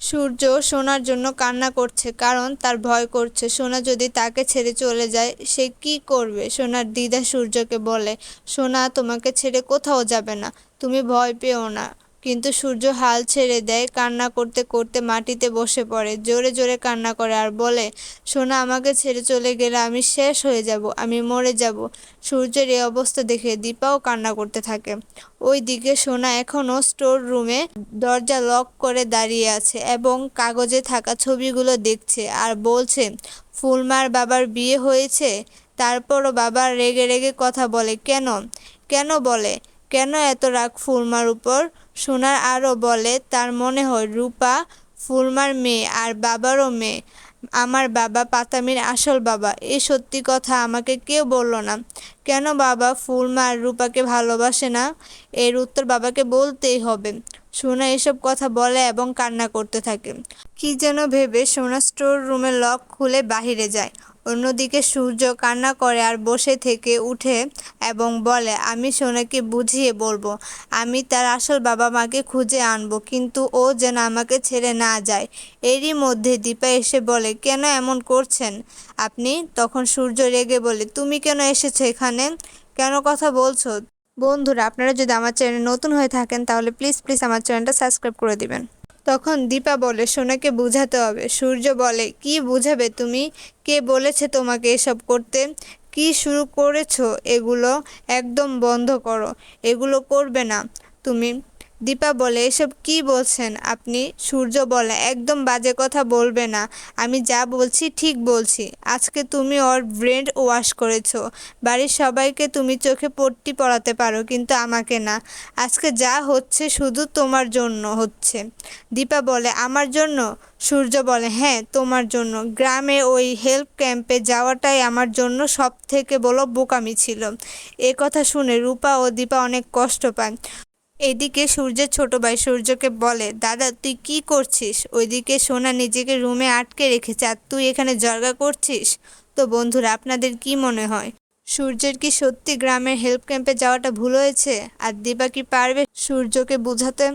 সূর্য সোনার জন্য কান্না করছে, কারণ তার ভয় করছে সোনা যদি তাকে ছেড়ে চলে যায় সে কি করবে। সোনার দিদা সূর্যকে বলে, সোনা তোমাকে ছেড়ে কোথাও যাবে না, তুমি ভয় পেও না। কিন্তু সূর্য হাল ছেড়ে দেয়, কান্না করতে করতে মাটিতে বসে পড়ে, জোরে জোরে কান্না করে আর বলে, সোনা আমাকে ছেড়ে চলে গেলে আমি শেষ হয়ে যাব, আমি মরে যাব। সূর্যের এই অবস্থা দেখে দীপাও কান্না করতে থাকে। ওইদিকে সোনা এখনো স্টোর রুমে দরজা লক করে দাঁড়িয়ে আছে এবং কাগজে থাকা ছবিগুলো দেখছে আর বলছে, ফুলমার বাবার বিয়ে হয়েছে। তারপরও বাবা রেগে রেগে কথা বলে, কেন কেন বলে, কেন এত রাগ ফুলমার উপর। সোনার আরও বলে, তার মনে হয় রূপা ফুলমার মেয়ে আর বাবারও মেয়ে, আমার বাবা পাতামির আসল বাবা। এই সত্যি কথা আমাকে কেউ বলল না। কেন বাবা ফুলমা আর রূপাকে ভালোবাসে না, এর উত্তর বাবাকে বলতেই হবে। সোনা এসব কথা বলে এবং কান্না করতে থাকে। কি যেন ভেবে সোনা স্টোর রুমের লক খুলে বাহিরে যায়। অন্যদিকে সূর্য কান্না করে আর বসে থেকে উঠে এবং বলে, আমি সোনাকে বুঝিয়ে বলবো, আমি তার আসল বাবা মাকে খুঁজে আনবো, কিন্তু ও যেন আমাকে ছেড়ে না যায়। এরই মধ্যে দীপা এসে বলে, কেন এমন করছেন আপনি। তখন সূর্য রেগে বলে, তুমি কেন এসেছো এখানে, কেন কথা বলছো। বন্ধুরা, আপনারা যদি আমার চ্যানেলে নতুন হয়ে থাকেন তাহলে প্লিজ প্লিজ আমার চ্যানেলটা সাবস্ক্রাইব করে দিবেন। তখন দীপা বলে, সোনাকে বুঝাতে হবে। সূর্য বলে, কি বুঝাবে তুমি, কে বলেছে তোমাকে এসব করতে, কি শুরু করেছো এগুলো, একদম বন্ধ করো, এগুলো করবে না তুমি। দীপা বলে, এসব কি বলছেন আপনি। সূর্য বলে, একদম বাজে কথা বলবে না, আমি যা বলছি ঠিক বলছি। আজকে তুমি ওর ব্রেন ওয়াশ করেছো, বাড়ির সবাইকে তুমি চোখে পট্টি পরাতে পারো কিন্তু আমাকে না। আজকে যা হচ্ছে শুধু তোমার জন্য হচ্ছে। দীপা বলে, আমার জন্য। সূর্য বলে, হ্যাঁ তোমার জন্য। গ্রামে ওই হেল্প ক্যাম্পে যাওয়াটাই আমার জন্য সব থেকে বড় বোকামি ছিল। এ কথা শুনে রূপা ও দীপা অনেক কষ্ট পায়। এদিকে সূর্যের ছোট ভাই সূর্যকে বলে, দাদা তুই কি করছিস। ওইদিকে সোনা নিজেকে রুমে আটকে রেখেছে আর তুই এখানে জর্গা করছিস। তো বন্ধুরা, আপনাদের কি মনে হয়, সূর্যের কি সত্যি গ্রামের হেল্প ক্যাম্পে যাওয়াটা ভুল হয়েছে, আর দীপা কি পারবে সূর্যকে বোঝাতে।